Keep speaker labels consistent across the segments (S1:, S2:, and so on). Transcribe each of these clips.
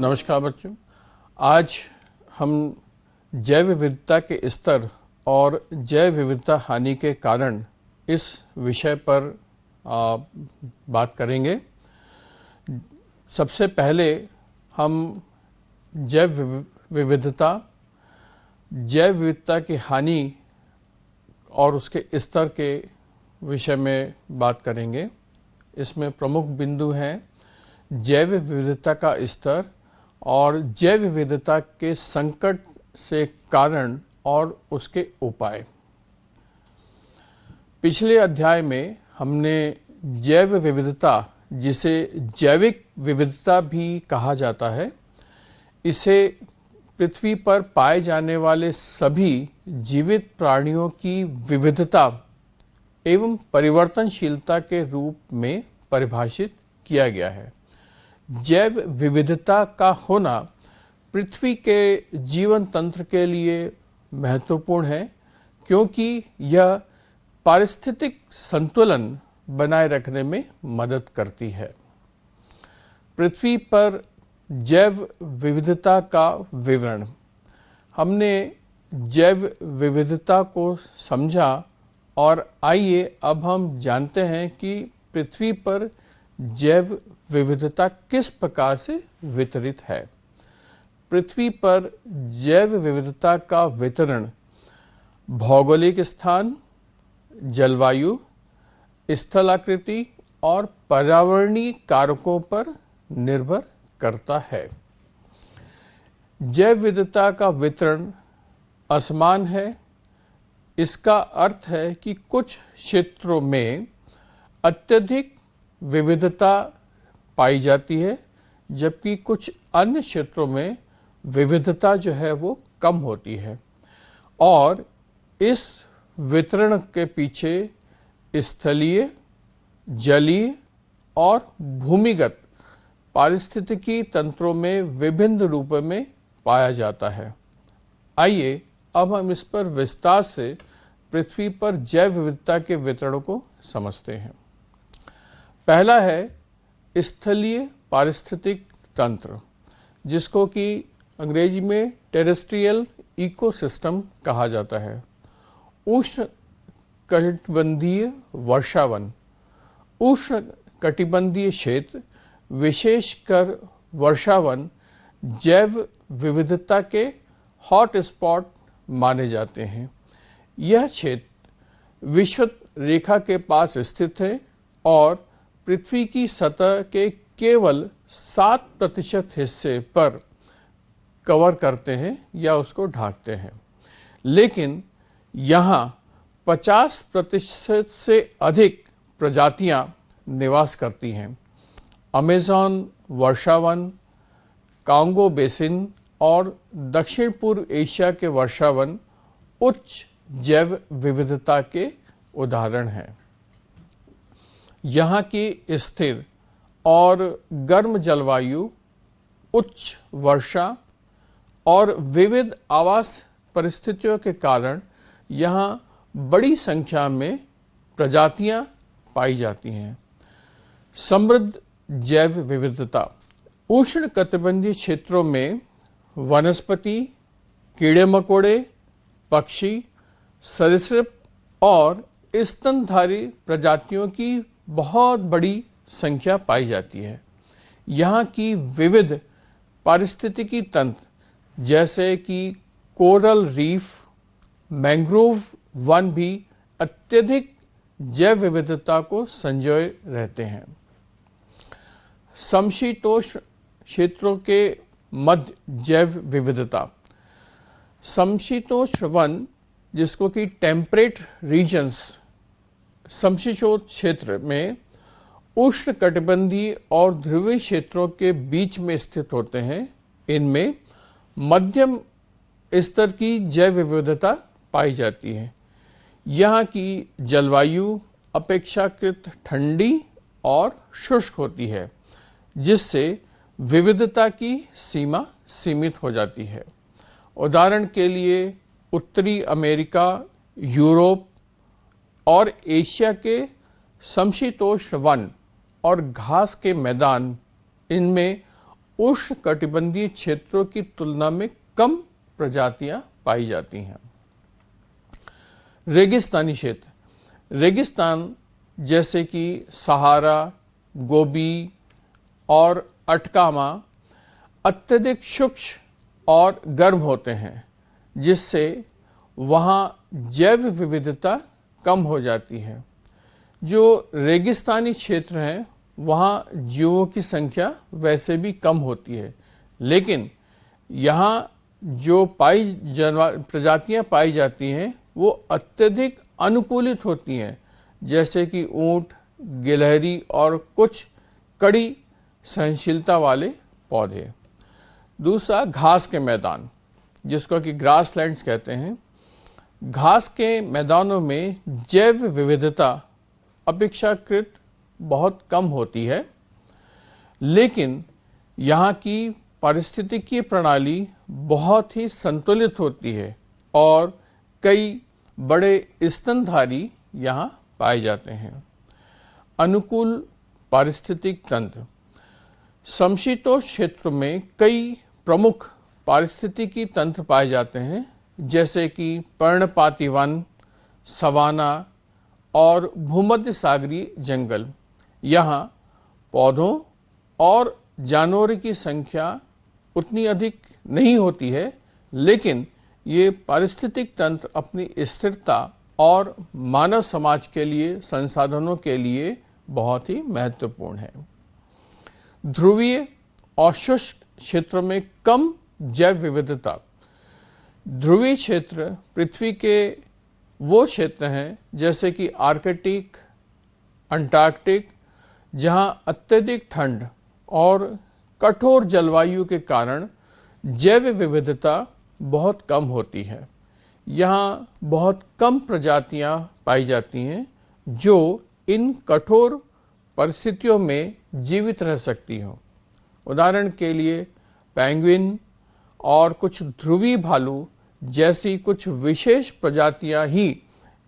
S1: नमस्कार बच्चों। आज हम जैव विविधता के स्तर और जैव विविधता हानि के कारण इस विषय पर बात करेंगे। सबसे पहले हम जैव विविधता की हानि और उसके स्तर के विषय में बात करेंगे। इसमें प्रमुख बिंदु हैं जैव विविधता का स्तर और जैव विविधता के संकट से कारण और उसके उपाय। पिछले अध्याय में हमने जैव विविधता, जिसे जैविक विविधता भी कहा जाता है, इसे पृथ्वी पर पाए जाने वाले सभी जीवित प्राणियों की विविधता एवं परिवर्तनशीलता के रूप में परिभाषित किया गया है। जैव विविधता का होना पृथ्वी के जीवन तंत्र के लिए महत्वपूर्ण है, क्योंकि यह पारिस्थितिक संतुलन बनाए रखने में मदद करती है। पृथ्वी पर जैव विविधता का विवरण। हमने जैव विविधता को समझा और आइए अब हम जानते हैं कि पृथ्वी पर जैव विविधता किस प्रकार से वितरित है। पृथ्वी पर जैव विविधता का वितरण भौगोलिक स्थान, जलवायु, स्थलाकृति और पर्यावरणीय कारकों पर निर्भर करता है। जैव विविधता का वितरण असमान है। इसका अर्थ है कि कुछ क्षेत्रों में अत्यधिक विविधता पाई जाती है, जबकि कुछ अन्य क्षेत्रों में विविधता जो है वो कम होती है। और इस वितरण के पीछे स्थलीय, जलीय और भूमिगत पारिस्थितिकी तंत्रों में विभिन्न रूपों में पाया जाता है। आइए अब हम इस पर विस्तार से पृथ्वी पर जैव विविधता के वितरण को समझते हैं। पहला है स्थलीय पारिस्थितिक तंत्र, जिसको कि अंग्रेजी में टेरेस्ट्रियल इकोसिस्टम कहा जाता है। उष्ण कटिबंधीय वर्षावन। उष्ण कटिबंधीय क्षेत्र, विशेषकर वर्षावन, जैव विविधता के हॉट स्पॉट माने जाते हैं। यह क्षेत्र विषुवत रेखा के पास स्थित है और पृथ्वी की सतह के केवल 7% हिस्से पर कवर करते हैं या उसको ढांकते हैं, लेकिन यहाँ 50% से अधिक प्रजातियाँ निवास करती हैं। अमेज़न वर्षावन, कांगो बेसिन और दक्षिण पूर्व एशिया के वर्षावन उच्च जैव विविधता के उदाहरण हैं। यहाँ की स्थिर और गर्म जलवायु, उच्च वर्षा और विविध आवास परिस्थितियों के कारण यहाँ बड़ी संख्या में प्रजातियाँ पाई जाती हैं। समृद्ध जैव विविधता। उष्ण कटिबंधीय क्षेत्रों में वनस्पति, कीड़े मकोड़े, पक्षी, सरीसृप और स्तनधारी प्रजातियों की बहुत बड़ी संख्या पाई जाती है। यहाँ की विविध पारिस्थितिकी तंत्र जैसे कि कोरल रीफ, मैंग्रोव वन भी अत्यधिक जैव विविधता को संजोए रहते हैं। समशीतोष्ण क्षेत्रों के मध्य जैव विविधता। समशीतोष्ण वन, जिसको कि टेम्परेट रीजन्स, समशीतोष्ण क्षेत्र में उष्ण कटिबंधीय और ध्रुवीय क्षेत्रों के बीच में स्थित होते हैं। इनमें मध्यम स्तर की जैव विविधता पाई जाती है। यहाँ की जलवायु अपेक्षाकृत ठंडी और शुष्क होती है, जिससे विविधता की सीमा सीमित हो जाती है। उदाहरण के लिए उत्तरी अमेरिका, यूरोप और एशिया के समशीतोष्ण वन और घास के मैदान, इनमें उष्णकटिबंधीय क्षेत्रों की तुलना में कम प्रजातियां पाई जाती हैं। रेगिस्तानी क्षेत्र, रेगिस्तान जैसे कि सहारा, गोबी और अटकामा अत्यधिक शुष्क और गर्म होते हैं, जिससे वहाँ जैव विविधता कम हो जाती है। जो रेगिस्तानी क्षेत्र हैं वहाँ जीवों की संख्या वैसे भी कम होती है, लेकिन यहाँ जो प्रजातियाँ पाई जाती हैं वो अत्यधिक अनुकूलित होती हैं, जैसे कि ऊंट, गिलहरी और कुछ कड़ी सहनशीलता वाले पौधे। दूसरा, घास के मैदान, जिसको कि ग्रासलैंड्स कहते हैं। घास के मैदानों में जैव विविधता अपेक्षाकृत बहुत कम होती है, लेकिन यहाँ की पारिस्थितिकीय प्रणाली बहुत ही संतुलित होती है और कई बड़े स्तनधारी यहाँ पाए जाते हैं। अनुकूल पारिस्थितिक तंत्र, समशीतोष्ण क्षेत्र में कई प्रमुख पारिस्थितिकी तंत्र पाए जाते हैं, जैसे कि पर्णपाती वन, सवाना और भूमध्य सागरीय जंगल। यहाँ पौधों और जानवरों की संख्या उतनी अधिक नहीं होती है, लेकिन ये पारिस्थितिक तंत्र अपनी स्थिरता और मानव समाज के लिए, संसाधनों के लिए बहुत ही महत्वपूर्ण है। ध्रुवीय और शुष्क क्षेत्रों में कम जैव विविधता। ध्रुवीय क्षेत्र पृथ्वी के वो क्षेत्र हैं जैसे कि आर्कटिक, अंटार्कटिक, जहाँ अत्यधिक ठंड और कठोर जलवायु के कारण जैव विविधता बहुत कम होती है। यहाँ बहुत कम प्रजातियाँ पाई जाती हैं जो इन कठोर परिस्थितियों में जीवित रह सकती हों। उदाहरण के लिए पेंगुइन और कुछ ध्रुवीय भालू जैसी कुछ विशेष प्रजातियां ही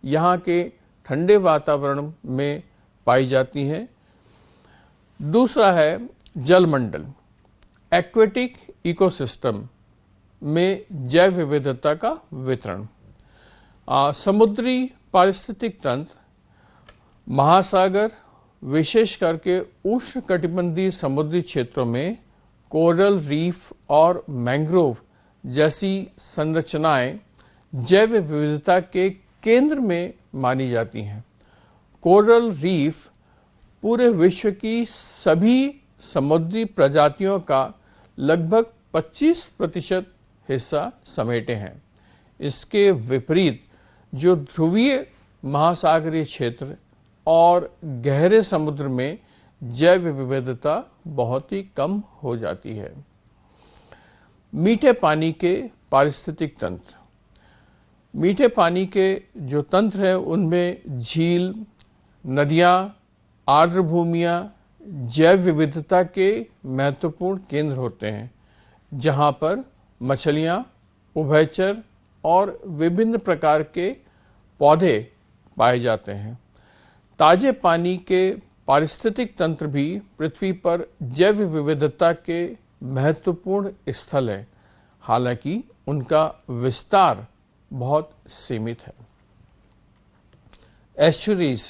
S1: यहाँ के ठंडे वातावरण में पाई जाती हैं। दूसरा है जलमंडल, एक्वेटिक इकोसिस्टम में जैव विविधता का वितरण। समुद्री पारिस्थितिक तंत्र, महासागर, विशेष करके उष्णकटिबंधीय समुद्री क्षेत्रों में कोरल रीफ और मैंग्रोव जैसी संरचनाएं जैव विविधता के केंद्र में मानी जाती हैं। कोरल रीफ पूरे विश्व की सभी समुद्री प्रजातियों का लगभग 25% हिस्सा समेटे हैं। इसके विपरीत जो ध्रुवीय महासागरीय क्षेत्र और गहरे समुद्र में जैव विविधता बहुत ही कम हो जाती है। मीठे पानी के पारिस्थितिक तंत्र, मीठे पानी के जो तंत्र हैं उनमें झील, नदियाँ, आर्द्र भूमियाँ जैव विविधता के महत्वपूर्ण केंद्र होते हैं, जहाँ पर मछलियाँ, उभयचर और विभिन्न प्रकार के पौधे पाए जाते हैं। ताजे पानी के पारिस्थितिक तंत्र भी पृथ्वी पर जैव विविधता के महत्वपूर्ण स्थल है, हालांकि उनका विस्तार बहुत सीमित है। एस्चुरीज,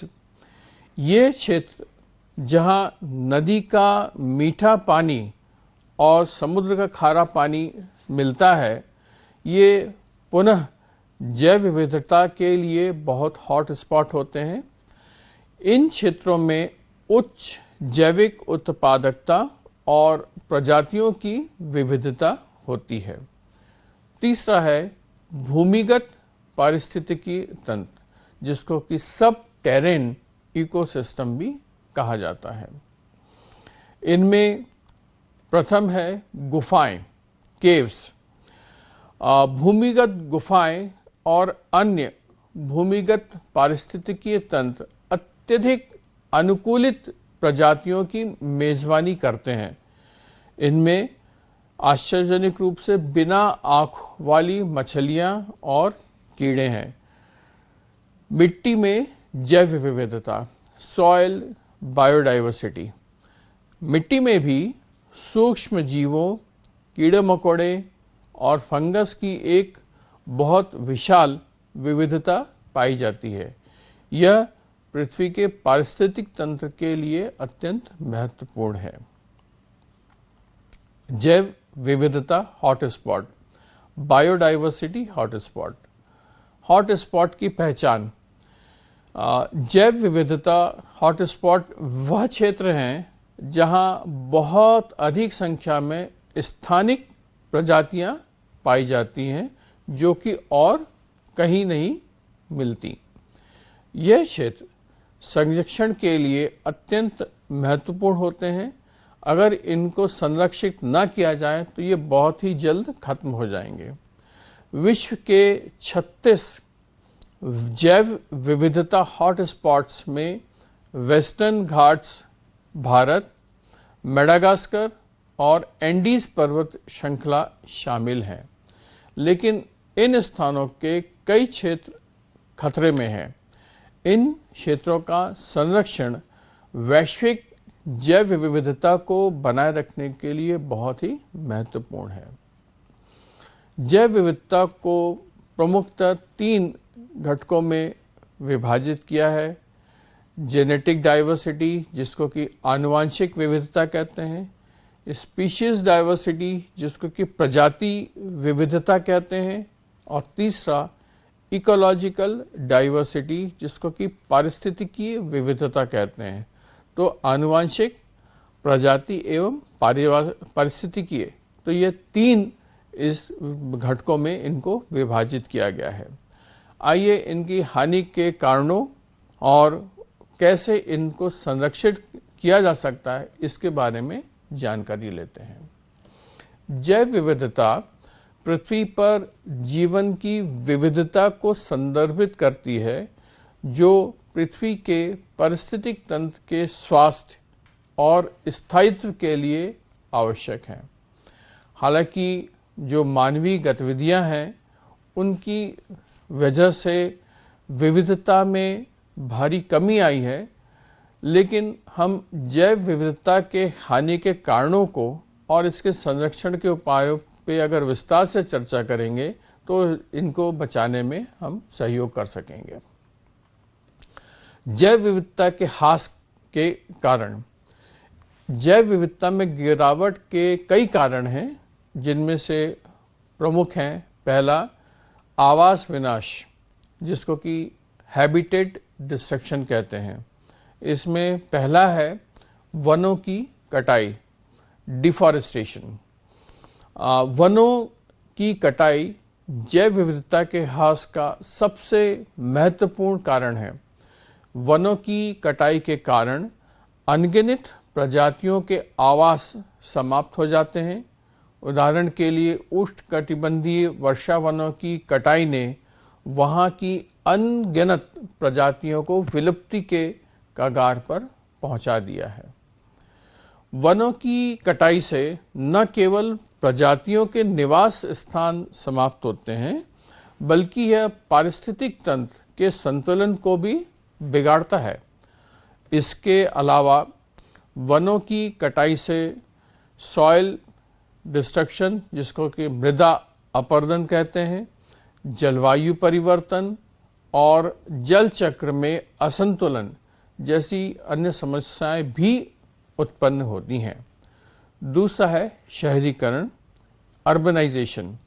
S1: ये क्षेत्र जहाँ नदी का मीठा पानी और समुद्र का खारा पानी मिलता है, ये पुनः जैव विविधता के लिए बहुत हॉट स्पॉट होते हैं। इन क्षेत्रों में उच्च जैविक उत्पादकता और प्रजातियों की विविधता होती है। तीसरा है भूमिगत पारिस्थितिकी तंत्र, जिसको कि सब टेरेन इकोसिस्टम भी कहा जाता है। इनमें प्रथम है गुफाएं, केव्स। भूमिगत गुफाएं और अन्य भूमिगत पारिस्थितिकीय तंत्र अत्यधिक अनुकूलित प्रजातियों की मेजबानी करते हैं। इनमें आश्चर्यजनक रूप से बिना आँख वाली मछलियाँ और कीड़े हैं। मिट्टी में जैव विविधता, सॉइल बायोडाइवर्सिटी। मिट्टी में भी सूक्ष्म जीवों, कीड़े मकोड़े और फंगस की एक बहुत विशाल विविधता पाई जाती है। यह पृथ्वी के पारिस्थितिक तंत्र के लिए अत्यंत महत्वपूर्ण है। जैव विविधता हॉटस्पॉट, बायोडाइवर्सिटी हॉटस्पॉट। हॉटस्पॉट की पहचान। जैव विविधता हॉटस्पॉट वह क्षेत्र हैं जहां बहुत अधिक संख्या में स्थानिक प्रजातियां पाई जाती हैं जो कि और कहीं नहीं मिलती। यह क्षेत्र संरक्षण के लिए अत्यंत महत्वपूर्ण होते हैं। अगर इनको संरक्षित न किया जाए तो ये बहुत ही जल्द खत्म हो जाएंगे। विश्व के 36 जैव विविधता हॉटस्पॉट्स में वेस्टर्न घाट्स, भारत, मेडागास्कर और एंडीज पर्वत श्रृंखला शामिल हैं, लेकिन इन स्थानों के कई क्षेत्र खतरे में हैं। इन क्षेत्रों का संरक्षण वैश्विक जैव विविधता को बनाए रखने के लिए बहुत ही महत्वपूर्ण है। जैव विविधता को प्रमुखतः 3 घटकों में विभाजित किया है। जेनेटिक डाइवर्सिटी, जिसको कि आनुवांशिक विविधता कहते हैं, स्पीशीज डाइवर्सिटी, जिसको कि प्रजाति विविधता कहते हैं, और तीसरा इकोलॉजिकल डाइवर्सिटी, जिसको कि पारिस्थितिकीय विविधता कहते हैं। तो आनुवांशिक, प्रजाति एवं पारिस्थितिकीय, तो ये 3 इस घटकों में इनको विभाजित किया गया है। आइए इनकी हानि के कारणों और कैसे इनको संरक्षित किया जा सकता है इसके बारे में जानकारी लेते हैं। जैव विविधता पृथ्वी पर जीवन की विविधता को संदर्भित करती है, जो पृथ्वी के पारिस्थितिक तंत्र के स्वास्थ्य और स्थायित्व के लिए आवश्यक है। हालांकि जो मानवीय गतिविधियां हैं उनकी वजह से विविधता में भारी कमी आई है, लेकिन हम जैव विविधता के हानि के कारणों को और इसके संरक्षण के उपायों पे अगर विस्तार से चर्चा करेंगे तो इनको बचाने में हम सहयोग कर सकेंगे। जैव विविधता के ह्रास के कारण। जैव विविधता में गिरावट के कई कारण हैं, जिनमें से प्रमुख हैं, पहला आवास विनाश, जिसको कि हैबिटेट डिस्ट्रक्शन कहते हैं। इसमें पहला है वनों की कटाई, डिफॉरेस्टेशन। वनों की कटाई जैव विविधता के ह्रास का सबसे महत्वपूर्ण कारण है। वनों की कटाई के कारण अनगिनत प्रजातियों के आवास समाप्त हो जाते हैं। उदाहरण के लिए उष्णकटिबंधीय वर्षा वनों की कटाई ने वहाँ की अनगिनत प्रजातियों को विलुप्ति के कगार पर पहुँचा दिया है। वनों की कटाई से न केवल प्रजातियों के निवास स्थान समाप्त होते हैं, बल्कि यह पारिस्थितिक तंत्र के संतुलन को भी बिगाड़ता है। इसके अलावा वनों की कटाई से सॉइल डिस्ट्रक्शन, जिसको कि मृदा अपरदन कहते हैं, जलवायु परिवर्तन और जल चक्र में असंतुलन जैसी अन्य समस्याएं भी उत्पन्न होती हैं। दूसरा है शहरीकरण, अर्बनाइजेशन।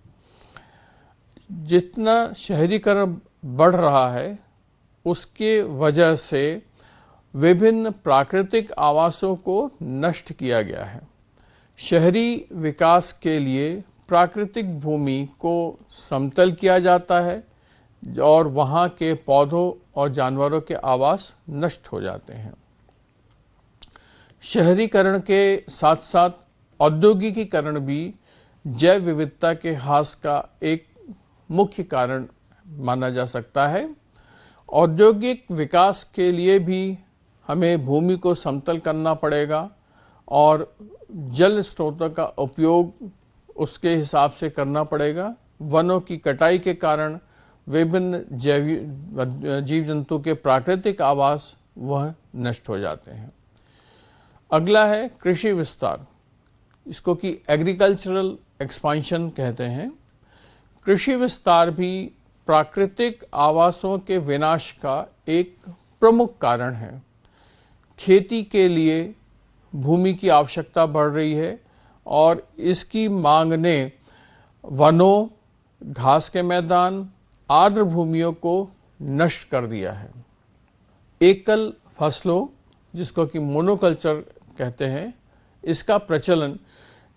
S1: जितना शहरीकरण बढ़ रहा है उसके वजह से विभिन्न प्राकृतिक आवासों को नष्ट किया गया है। शहरी विकास के लिए प्राकृतिक भूमि को समतल किया जाता है और वहाँ के पौधों और जानवरों के आवास नष्ट हो जाते हैं। शहरीकरण के साथ साथ औद्योगिकीकरण भी जैव विविधता के ह्रास का एक मुख्य कारण माना जा सकता है। औद्योगिक विकास के लिए भी हमें भूमि को समतल करना पड़ेगा और जल स्रोतों का उपयोग उसके हिसाब से करना पड़ेगा। वनों की कटाई के कारण विभिन्न जीव जंतु के प्राकृतिक आवास वह नष्ट हो जाते हैं। अगला है कृषि विस्तार। इसको कि एग्रीकल्चरल एक्सपांशन कहते हैं, कृषि विस्तार भी प्राकृतिक आवासों के विनाश का एक प्रमुख कारण है। खेती के लिए भूमि की आवश्यकता बढ़ रही है और इसकी मांग ने वनों, घास के मैदान, आर्द्र भूमियों को नष्ट कर दिया है। एकल फसलों, जिसको कि मोनोकल्चर कहते हैं, इसका प्रचलन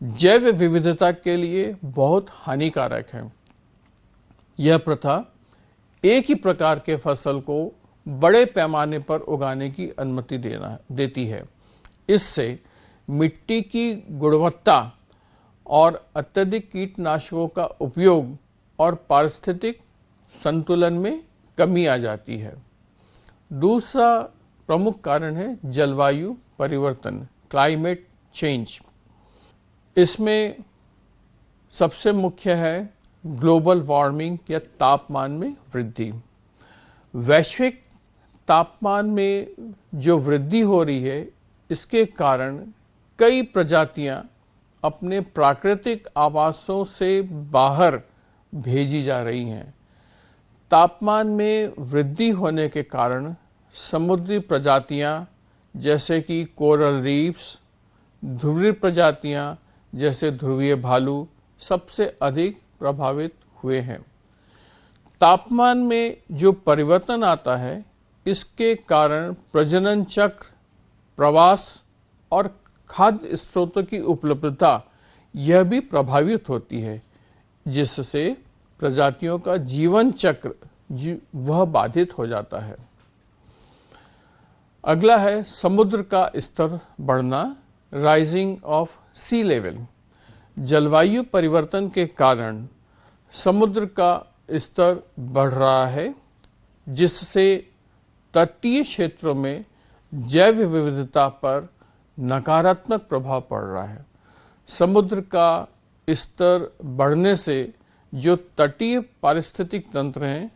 S1: जैव विविधता के लिए बहुत हानिकारक है। यह प्रथा एक ही प्रकार के फसल को बड़े पैमाने पर उगाने की अनुमति देती है। इससे मिट्टी की गुणवत्ता और अत्यधिक कीटनाशकों का उपयोग और पारिस्थितिक संतुलन में कमी आ जाती है। दूसरा प्रमुख कारण है जलवायु परिवर्तन, क्लाइमेट चेंज। इसमें सबसे मुख्य है ग्लोबल वार्मिंग या तापमान में वृद्धि। वैश्विक तापमान में जो वृद्धि हो रही है, इसके कारण कई प्रजातियां अपने प्राकृतिक आवासों से बाहर भेजी जा रही हैं। तापमान में वृद्धि होने के कारण समुद्री प्रजातियां जैसे कि कोरल रीफ्स, ध्रुवीय प्रजातियां जैसे ध्रुवीय भालू सबसे अधिक प्रभावित हुए हैं। तापमान में जो परिवर्तन आता है, इसके कारण प्रजनन चक्र, प्रवास और खाद्य स्रोतों की उपलब्धता यह भी प्रभावित होती है, जिससे प्रजातियों का जीवन चक्र वह बाधित हो जाता है। अगला है समुद्र का स्तर बढ़ना, राइजिंग ऑफ सी लेवल। जलवायु परिवर्तन के कारण समुद्र का स्तर बढ़ रहा है, जिससे तटीय क्षेत्रों में जैव विविधता पर नकारात्मक प्रभाव पड़ रहा है। समुद्र का स्तर बढ़ने से जो तटीय पारिस्थितिक तंत्र हैं,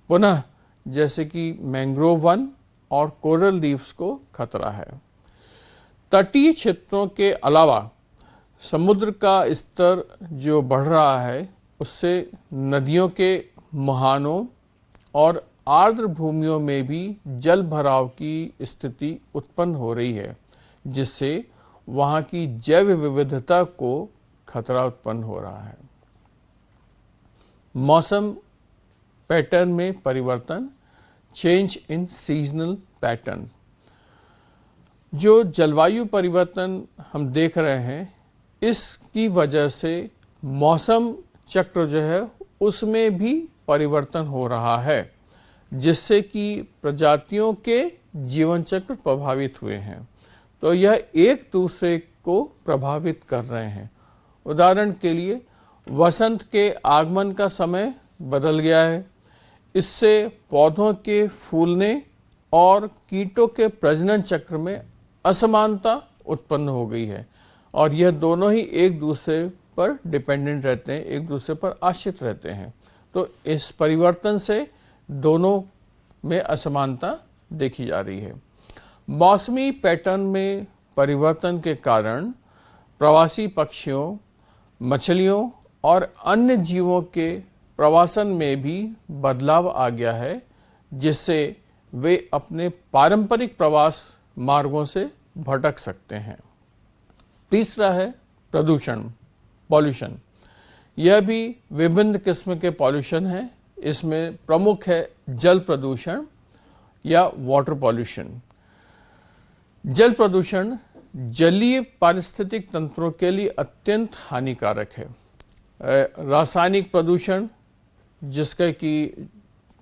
S1: पुनः जैसे कि मैंग्रोव वन और कोरल रीफ्स को खतरा है। तटीय क्षेत्रों के अलावा समुद्र का स्तर जो बढ़ रहा है, उससे नदियों के मुहानों और आर्द्र भूमियों में भी जल भराव की स्थिति उत्पन्न हो रही है, जिससे वहाँ की जैव विविधता को खतरा उत्पन्न हो रहा है। मौसम पैटर्न में परिवर्तन, चेंज इन सीजनल पैटर्न। जो जलवायु परिवर्तन हम देख रहे हैं, इसकी वजह से मौसम चक्र जो है उसमें भी परिवर्तन हो रहा है, जिससे कि प्रजातियों के जीवन चक्र प्रभावित हुए हैं। तो यह एक दूसरे को प्रभावित कर रहे हैं। उदाहरण के लिए वसंत के आगमन का समय बदल गया है। इससे पौधों के फूलने और कीटों के प्रजनन चक्र में असमानता उत्पन्न हो गई है, और यह दोनों ही एक दूसरे पर डिपेंडेंट रहते हैं, एक दूसरे पर आश्रित रहते हैं। तो इस परिवर्तन से दोनों में असमानता देखी जा रही है। मौसमी पैटर्न में परिवर्तन के कारण प्रवासी पक्षियों, मछलियों और अन्य जीवों के प्रवासन में भी बदलाव आ गया है, जिससे वे अपने पारंपरिक प्रवास मार्गों से भटक सकते हैं। तीसरा है प्रदूषण, पॉल्यूशन। यह भी विभिन्न किस्म के पॉल्यूशन है। इसमें प्रमुख है जल प्रदूषण या वाटर पॉल्यूशन। जल प्रदूषण जलीय पारिस्थितिक तंत्रों के लिए अत्यंत हानिकारक है। रासायनिक प्रदूषण, जिसका कि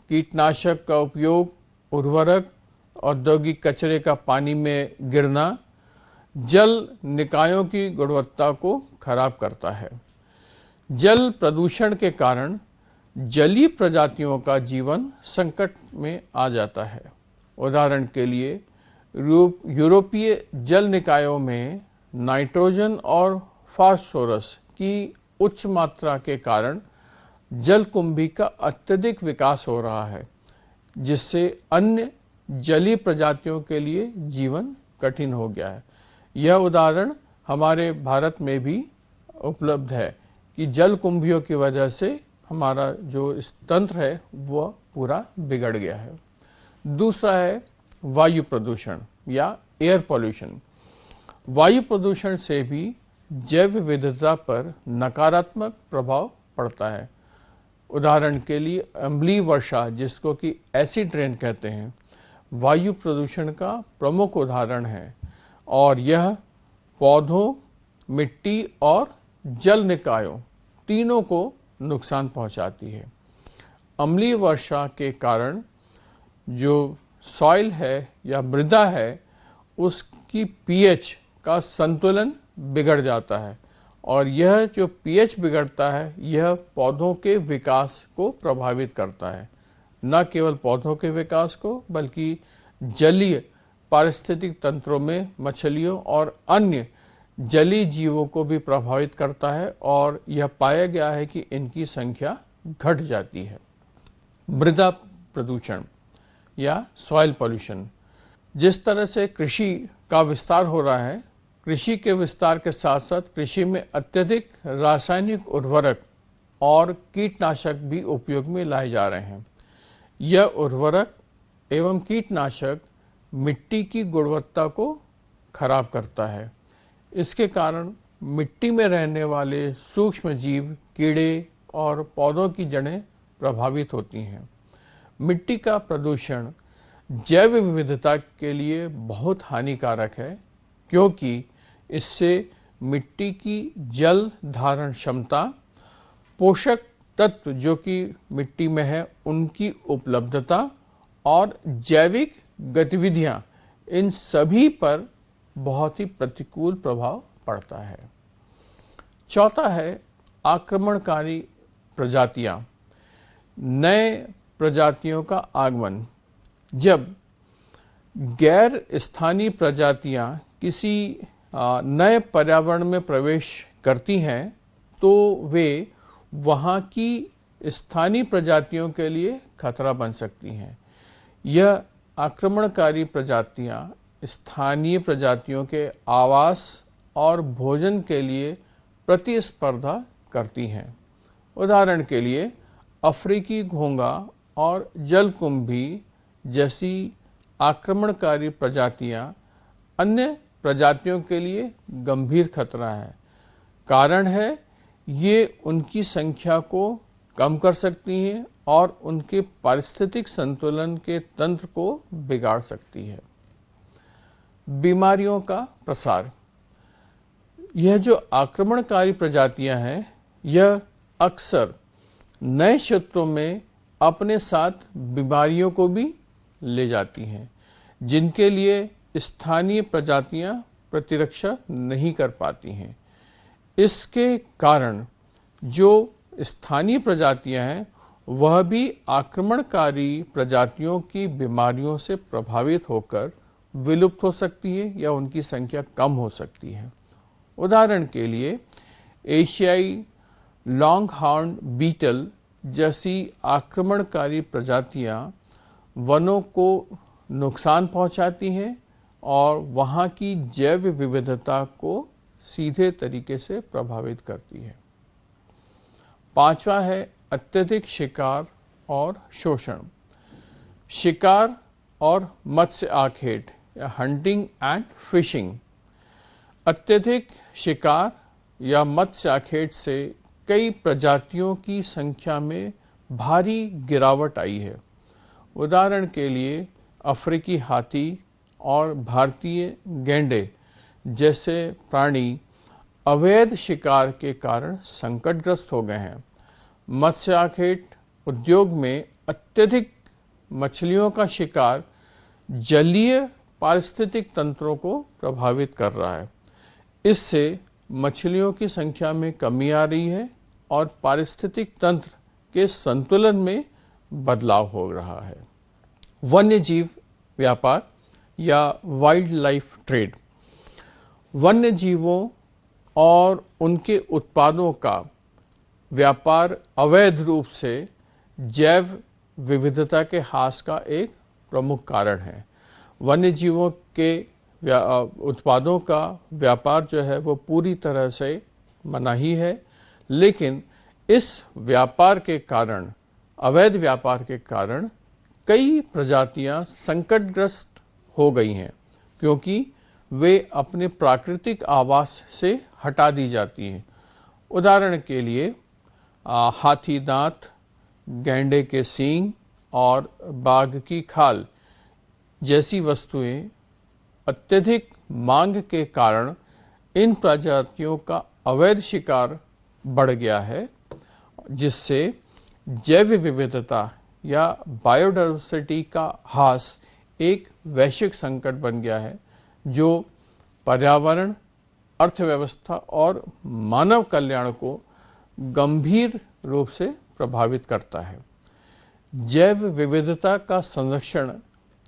S1: कीटनाशक का उपयोग, उर्वरक, औद्योगिक कचरे का पानी में गिरना, जल निकायों की गुणवत्ता को खराब करता है। जल प्रदूषण के कारण जलीय प्रजातियों का जीवन संकट में आ जाता है। उदाहरण के लिए यूरोपीय जल निकायों में नाइट्रोजन और फास्फोरस की उच्च मात्रा के कारण जलकुंभी का अत्यधिक विकास हो रहा है, जिससे अन्य जलीय प्रजातियों के लिए जीवन कठिन हो गया है। यह उदाहरण हमारे भारत में भी उपलब्ध है कि जलकुंभियों की वजह से हमारा जो इस तंत्र है वह पूरा बिगड़ गया है। दूसरा है वायु प्रदूषण या एयर पॉल्यूशन। वायु प्रदूषण से भी जैव विविधता पर नकारात्मक प्रभाव पड़ता है। उदाहरण के लिए अम्लीय वर्षा, जिसको कि एसिड रेन कहते हैं, वायु प्रदूषण का प्रमुख उदाहरण है और यह पौधों, मिट्टी और जल निकायों तीनों को नुकसान पहुंचाती है। अम्लीय वर्षा के कारण जो सॉइल है या मृदा है उसकी पीएच का संतुलन बिगड़ जाता है और यह जो पीएच बिगड़ता है यह पौधों के विकास को प्रभावित करता है। न केवल पौधों के विकास को बल्कि जलीय पारिस्थितिक तंत्रों में मछलियों और अन्य जलीय जीवों को भी प्रभावित करता है और यह पाया गया है कि इनकी संख्या घट जाती है। मृदा प्रदूषण या सॉइल पॉल्यूशन। जिस तरह से कृषि का विस्तार हो रहा है, कृषि के विस्तार के साथ साथ कृषि में अत्यधिक रासायनिक उर्वरक और कीटनाशक भी उपयोग में लाए जा रहे हैं। यह उर्वरक एवं कीटनाशक मिट्टी की गुणवत्ता को खराब करता है। इसके कारण मिट्टी में रहने वाले सूक्ष्म जीव, कीड़े और पौधों की जड़ें प्रभावित होती हैं। मिट्टी का प्रदूषण जैव विविधता के लिए बहुत हानिकारक है क्योंकि इससे मिट्टी की जल धारण क्षमता, पोषक तत्व जो कि मिट्टी में है उनकी उपलब्धता और जैविक गतिविधियां, इन सभी पर बहुत ही प्रतिकूल प्रभाव पड़ता है। चौथा है आक्रमणकारी प्रजातियां। नए प्रजातियों का आगमन। जब गैर स्थानीय प्रजातियां किसी नए पर्यावरण में प्रवेश करती हैं तो वे वहाँ की स्थानीय प्रजातियों के लिए खतरा बन सकती हैं। यह आक्रमणकारी प्रजातियां स्थानीय प्रजातियों के आवास और भोजन के लिए प्रतिस्पर्धा करती हैं। उदाहरण के लिए अफ्रीकी घोंगा और जलकुंभी जैसी आक्रमणकारी प्रजातियां अन्य प्रजातियों के लिए गंभीर खतरा है। कारण है ये उनकी संख्या को कम कर सकती हैं और उनके पारिस्थितिक संतुलन के तंत्र को बिगाड़ सकती है। बीमारियों का प्रसार। यह जो आक्रमणकारी प्रजातियां हैं यह अक्सर नए क्षेत्रों में अपने साथ बीमारियों को भी ले जाती हैं जिनके लिए स्थानीय प्रजातियां प्रतिरक्षा नहीं कर पाती हैं। इसके कारण जो स्थानीय प्रजातियां हैं वह भी आक्रमणकारी प्रजातियों की बीमारियों से प्रभावित होकर विलुप्त हो सकती है या उनकी संख्या कम हो सकती है। उदाहरण के लिए एशियाई लॉन्ग हॉर्न बीटल जैसी आक्रमणकारी प्रजातियां वनों को नुकसान पहुंचाती हैं और वहाँ की जैव विविधता को सीधे तरीके से प्रभावित करती है। पांचवा है अत्यधिक शिकार और शोषण। शिकार और मत्स्य आखेट या हंटिंग एंड फिशिंग। अत्यधिक शिकार या मत्स्य आखेट से कई प्रजातियों की संख्या में भारी गिरावट आई है। उदाहरण के लिए अफ्रीकी हाथी और भारतीय गैंडे जैसे प्राणी अवैध शिकार के कारण संकटग्रस्त हो गए हैं। मत्स्य आखेट उद्योग में अत्यधिक मछलियों का शिकार जलीय पारिस्थितिक तंत्रों को प्रभावित कर रहा है। इससे मछलियों की संख्या में कमी आ रही है और पारिस्थितिक तंत्र के संतुलन में बदलाव हो रहा है। वन्य जीव व्यापार या वाइल्ड लाइफ ट्रेड। वन्य जीवों और उनके उत्पादों का व्यापार अवैध रूप से जैव विविधता के ह्रास का एक प्रमुख कारण है। वन्य जीवों के उत्पादों का व्यापार जो है वो पूरी तरह से मना ही है, लेकिन इस व्यापार के कारण, अवैध व्यापार के कारण कई प्रजातियां संकटग्रस्त हो गई हैं, क्योंकि वे अपने प्राकृतिक आवास से हटा दी जाती हैं। उदाहरण के लिए हाथी दांत, गैंडे के सींग और बाघ की खाल जैसी वस्तुएं अत्यधिक मांग के कारण इन प्रजातियों का अवैध शिकार बढ़ गया है, जिससे जैव विविधता या बायोडायवर्सिटी का ह्रास एक वैश्विक संकट बन गया है, जो पर्यावरण, अर्थव्यवस्था और मानव कल्याण को गंभीर रूप से प्रभावित करता है। जैव विविधता का संरक्षण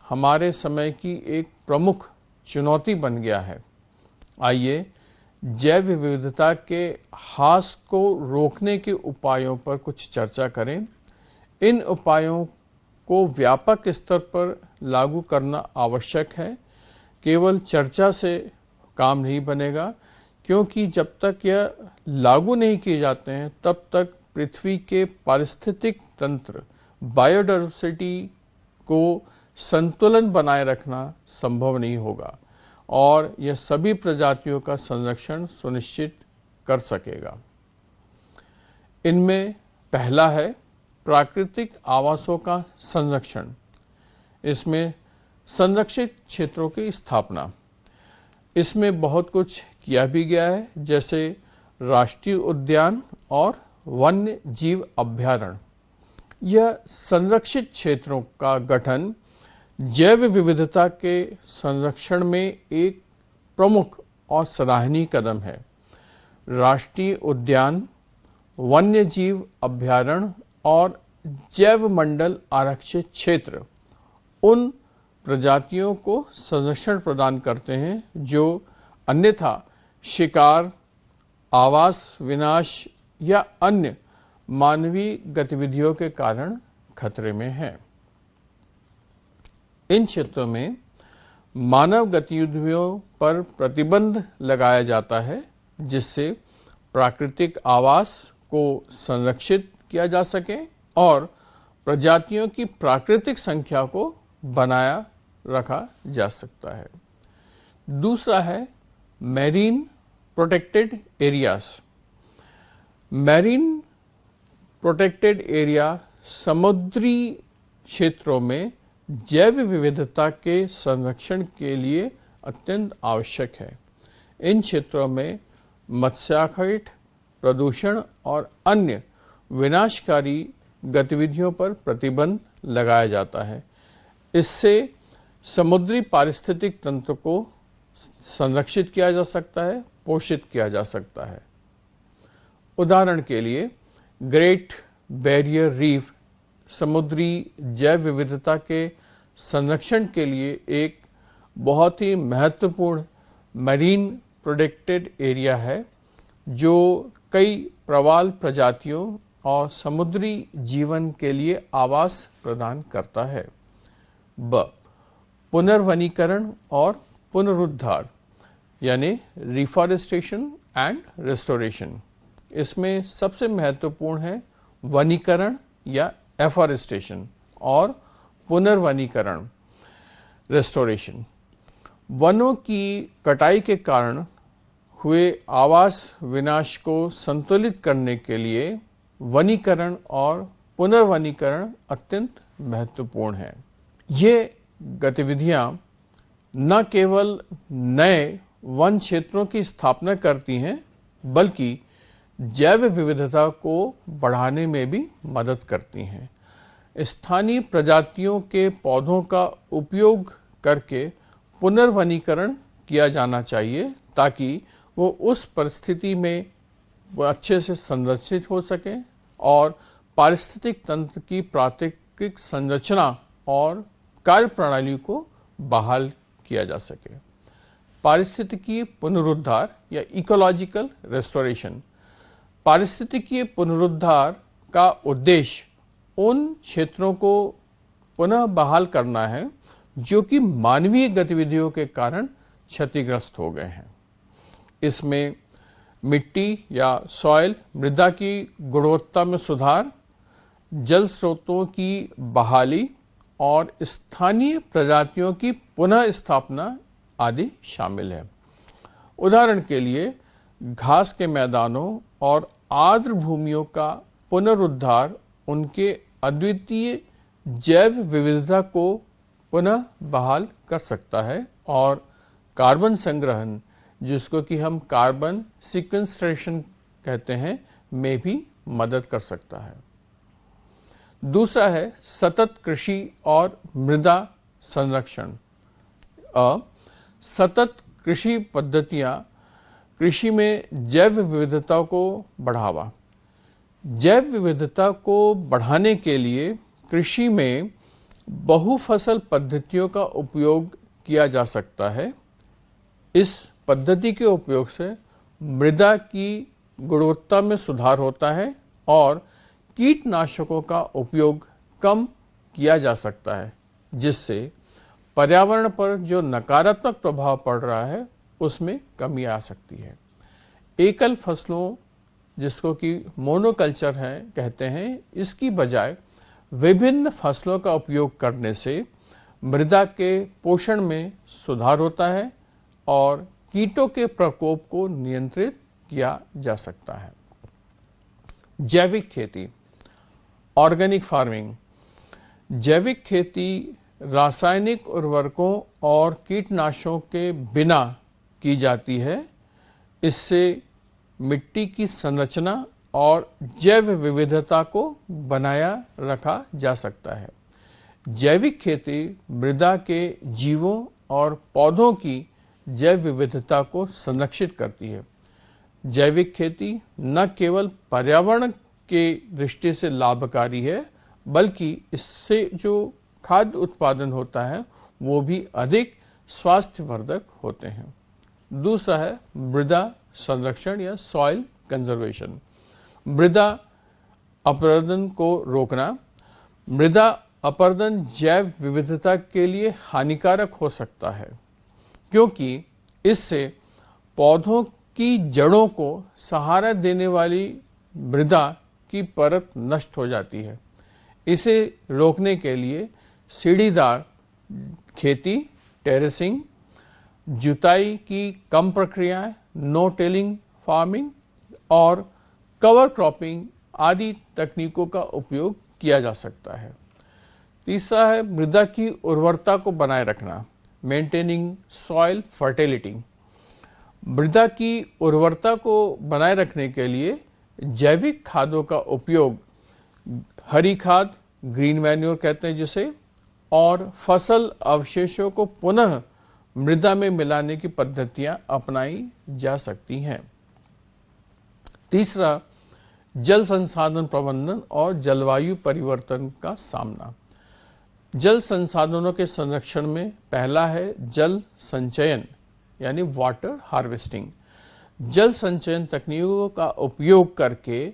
S1: हमारे समय की एक प्रमुख चुनौती बन गया है। आइए जैव विविधता के ह्रास को रोकने के उपायों पर कुछ चर्चा करें। इन उपायों को व्यापक स्तर पर लागू करना आवश्यक है। केवल चर्चा से काम नहीं बनेगा, क्योंकि जब तक यह लागू नहीं किए जाते हैं तब तक पृथ्वी के पारिस्थितिक तंत्र, बायोडायवर्सिटी को संतुलन बनाए रखना संभव नहीं होगा और यह सभी प्रजातियों का संरक्षण सुनिश्चित कर सकेगा। इनमें पहला है प्राकृतिक आवासों का संरक्षण। इसमें संरक्षित क्षेत्रों की स्थापना। इसमें बहुत कुछ किया भी गया है, जैसे राष्ट्रीय उद्यान और वन्य जीव अभयारण्य। यह संरक्षित क्षेत्रों का गठन जैव विविधता के संरक्षण में एक प्रमुख और सराहनीय कदम है। राष्ट्रीय उद्यान, वन्य जीव अभयारण्य और जैव मंडल आरक्षित क्षेत्र उन प्रजातियों को संरक्षण प्रदान करते हैं जो अन्यथा शिकार, आवास विनाश या अन्य मानवीय गतिविधियों के कारण खतरे में हैं। इन क्षेत्रों में मानव गतिविधियों पर प्रतिबंध लगाया जाता है, जिससे प्राकृतिक आवास को संरक्षित किया जा सके और प्रजातियों की प्राकृतिक संख्या को बनाया रखा जा सकता है। दूसरा है marine protected areas. Marine protected area समुद्री क्षेत्रों में जैव विविधता के संरक्षण के लिए अत्यंत आवश्यक है। इन क्षेत्रों में मत्स्याखेट, प्रदूषण और अन्य विनाशकारी गतिविधियों पर प्रतिबंध लगाया जाता है। इससे समुद्री पारिस्थितिक तंत्र को संरक्षित किया जा सकता है, पोषित किया जा सकता है। उदाहरण के लिए ग्रेट बैरियर रीफ समुद्री जैव विविधता के संरक्षण के लिए एक बहुत ही महत्वपूर्ण मरीन प्रोटेक्टेड एरिया है, जो कई प्रवाल प्रजातियों और समुद्री जीवन के लिए आवास प्रदान करता है। पुनर्वनीकरण और पुनरुद्धार यानी रिफॉरेस्टेशन एंड रेस्टोरेशन। इसमें सबसे महत्वपूर्ण है वनीकरण या एफॉरेस्टेशन और पुनर्वनीकरण रेस्टोरेशन। वनों की कटाई के कारण हुए आवास विनाश को संतुलित करने के लिए वनीकरण और पुनर्वनीकरण अत्यंत महत्वपूर्ण है। ये गतिविधियां न केवल नए वन क्षेत्रों की स्थापना करती हैं, बल्कि जैव विविधता को बढ़ाने में भी मदद करती हैं। स्थानीय प्रजातियों के पौधों का उपयोग करके पुनर्वनीकरण किया जाना चाहिए, ताकि वो उस परिस्थिति में वो अच्छे से संरक्षित हो सकें और पारिस्थितिक तंत्र की प्राकृतिक संरचना और कार्यप्रणाली को बहाल किया जा सके। पारिस्थितिकीय पुनरुद्धार या इकोलॉजिकल रेस्टोरेशन। पारिस्थितिकीय पुनरुद्धार का उद्देश्य उन क्षेत्रों को पुनः बहाल करना है जो कि मानवीय गतिविधियों के कारण क्षतिग्रस्त हो गए हैं। इसमें मिट्टी या सॉइल मृदा की गुणवत्ता में सुधार, जल स्रोतों की बहाली और स्थानीय प्रजातियों की पुनः स्थापना आदि शामिल है। उदाहरण के लिए घास के मैदानों और आर्द्र भूमियों का पुनरुद्धार उनके अद्वितीय जैव विविधता को पुनः बहाल कर सकता है और कार्बन संग्रहण, जिसको कि हम कार्बन सिक्वेस्ट्रेशन कहते हैं, में भी मदद कर सकता है। दूसरा है सतत कृषि और मृदा संरक्षण। सतत कृषि पद्धतियां कृषि में जैव विविधता को बढ़ावा। जैव विविधता को बढ़ाने के लिए कृषि में बहुफसल पद्धतियों का उपयोग किया जा सकता है। इस पद्धति के उपयोग से मृदा की गुणवत्ता में सुधार होता है और कीटनाशकों का उपयोग कम किया जा सकता है, जिससे पर्यावरण पर जो नकारात्मक प्रभाव पड़ रहा है उसमें कमी आ सकती है। एकल फसलों, जिसको कि मोनोकल्चर है कहते हैं, इसकी बजाय विभिन्न फसलों का उपयोग करने से मृदा के पोषण में सुधार होता है और कीटों के प्रकोप को नियंत्रित किया जा सकता है। जैविक खेती, ऑर्गेनिक फार्मिंग। जैविक खेती रासायनिक उर्वरकों और कीटनाशकों के बिना की जाती है। इससे मिट्टी की संरचना और जैव विविधता को बनाया रखा जा सकता है। जैविक खेती मृदा के जीवों और पौधों की जैव विविधता को संरक्षित करती है। जैविक खेती न केवल पर्यावरण के दृष्टि से लाभकारी है, बल्कि इससे जो खाद्य उत्पादन होता है वो भी अधिक स्वास्थ्यवर्धक होते हैं। दूसरा है मृदा संरक्षण या सॉइल कंजर्वेशन। मृदा अपरदन को रोकना। मृदा अपरदन जैव विविधता के लिए हानिकारक हो सकता है, क्योंकि इससे पौधों की जड़ों को सहारा देने वाली मृदा की परत नष्ट हो जाती है। इसे रोकने के लिए सीढ़ीदार खेती, टेरेसिंग, जुताई की कम प्रक्रियाएं, नो टिलिंग फार्मिंग और कवर क्रॉपिंग आदि तकनीकों का उपयोग किया जा सकता है। तीसरा है मृदा की उर्वरता को बनाए रखना, मेंटेनिंग सॉइल फर्टिलिटी। मृदा की उर्वरता को बनाए रखने के लिए जैविक खादों का उपयोग, हरी खाद, ग्रीन मैन्योर कहते हैं जिसे, और फसल अवशेषों को पुनः मृदा में मिलाने की पद्धतियां अपनाई जा सकती हैं। तीसरा, जल संसाधन प्रबंधन और जलवायु परिवर्तन का सामना। जल संसाधनों के संरक्षण में पहला है जल संचयन यानी वाटर हार्वेस्टिंग। जल संचयन तकनीकों का उपयोग करके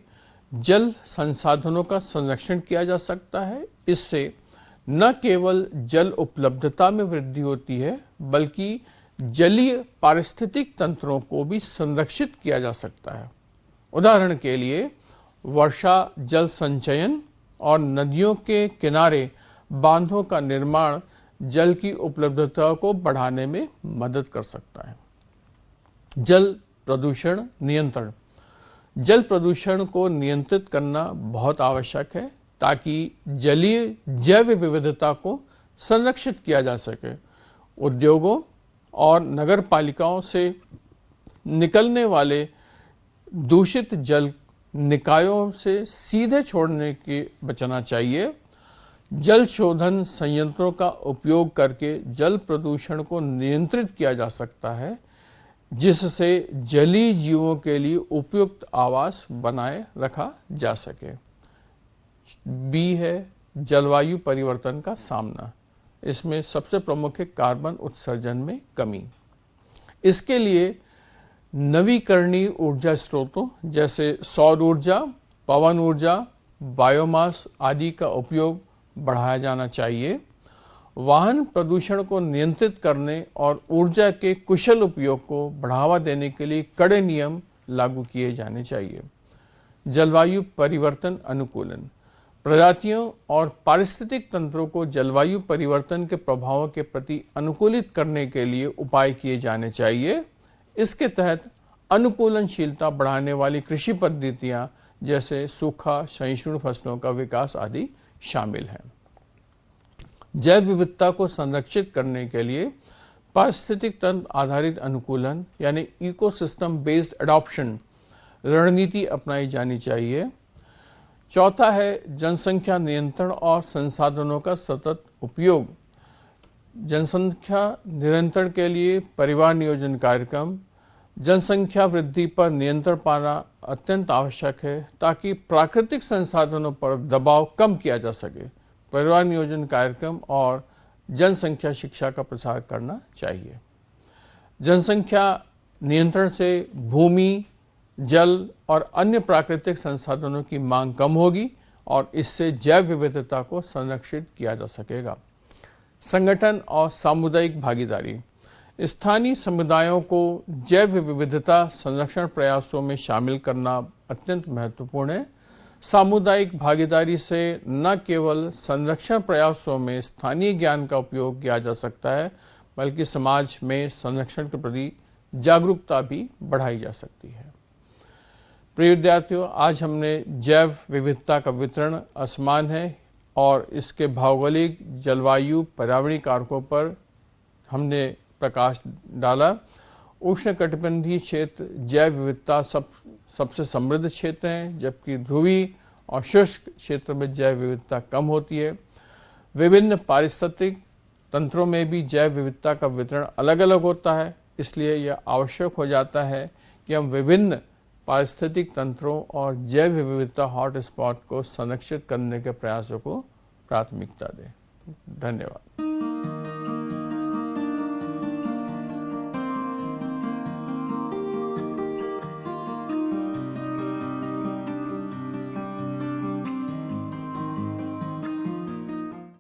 S1: जल संसाधनों का संरक्षण किया जा सकता है। इससे न केवल जल उपलब्धता में वृद्धि होती है, बल्कि जलीय पारिस्थितिक तंत्रों को भी संरक्षित किया जा सकता है। उदाहरण के लिए वर्षा जल संचयन और नदियों के किनारे बांधों का निर्माण जल की उपलब्धता को बढ़ाने में मदद कर सकता है। जल प्रदूषण नियंत्रण। जल प्रदूषण को नियंत्रित करना बहुत आवश्यक है ताकि जलीय जैव विविधता को संरक्षित किया जा सके। उद्योगों और नगर पालिकाओं से निकलने वाले दूषित जल निकायों से सीधे छोड़ने के बचना चाहिए। जल शोधन संयंत्रों का उपयोग करके जल प्रदूषण को नियंत्रित किया जा सकता है, जिससे जलीय जीवों के लिए उपयुक्त आवास बनाए रखा जा सके। बी है जलवायु परिवर्तन का सामना। इसमें सबसे प्रमुख है कार्बन उत्सर्जन में कमी। इसके लिए नवीकरणीय ऊर्जा स्रोतों जैसे सौर ऊर्जा, पवन ऊर्जा, बायोमास आदि का उपयोग बढ़ाया जाना चाहिए वाहन प्रदूषण को नियंत्रित करने और ऊर्जा के कुशल उपयोग को बढ़ावा देने के लिए कड़े नियम लागू किए जाने चाहिए। जलवायु परिवर्तन अनुकूलन, प्रजातियों और पारिस्थितिक तंत्रों को जलवायु परिवर्तन के प्रभावों के प्रति अनुकूलित करने के लिए उपाय किए जाने चाहिए। इसके तहत अनुकूलनशीलता बढ़ाने वाली कृषि पद्धतियां जैसे सूखा, सहिष्णु फसलों का विकास आदि शामिल हैं। जैव विविधता को संरक्षित करने के लिए पारिस्थितिक तंत्र आधारित अनुकूलन यानी इकोसिस्टम बेस्ड एडॉप्शन रणनीति अपनाई जानी चाहिए। चौथा है जनसंख्या नियंत्रण और संसाधनों का सतत उपयोग। जनसंख्या नियंत्रण के लिए परिवार नियोजन कार्यक्रम, जनसंख्या वृद्धि पर नियंत्रण पाना अत्यंत आवश्यक है ताकि प्राकृतिक संसाधनों पर दबाव कम किया जा सके। परिवार नियोजन कार्यक्रम और जनसंख्या शिक्षा का प्रसार करना चाहिए। जनसंख्या नियंत्रण से भूमि, जल और अन्य प्राकृतिक संसाधनों की मांग कम होगी और इससे जैव विविधता को संरक्षित किया जा सकेगा। संगठन और सामुदायिक भागीदारी, स्थानीय समुदायों को जैव विविधता संरक्षण प्रयासों में शामिल करना अत्यंत महत्वपूर्ण है। सामुदायिक भागीदारी से न केवल संरक्षण प्रयासों में स्थानीय ज्ञान का उपयोग किया जा सकता है, बल्कि समाज में संरक्षण के प्रति जागरूकता भी बढ़ाई जा सकती है। प्रिय विद्यार्थियों, आज हमने जैव विविधता का वितरण असमान है और इसके भौगोलिक, जलवायु, पर्यावरणीय कारकों पर हमने प्रकाश डाला। उष्णकटिबंधीय क्षेत्र जैव विविधता सबसे समृद्ध क्षेत्र हैं, जबकि ध्रुवीय और शुष्क क्षेत्र में जैव विविधता कम होती है। विभिन्न पारिस्थितिक तंत्रों में भी जैव विविधता का वितरण अलग अलग होता है, इसलिए यह आवश्यक हो जाता है कि हम विभिन्न पारिस्थितिक तंत्रों और जैव विविधता हॉटस्पॉट को संरक्षित करने के प्रयासों को प्राथमिकता दें। धन्यवाद।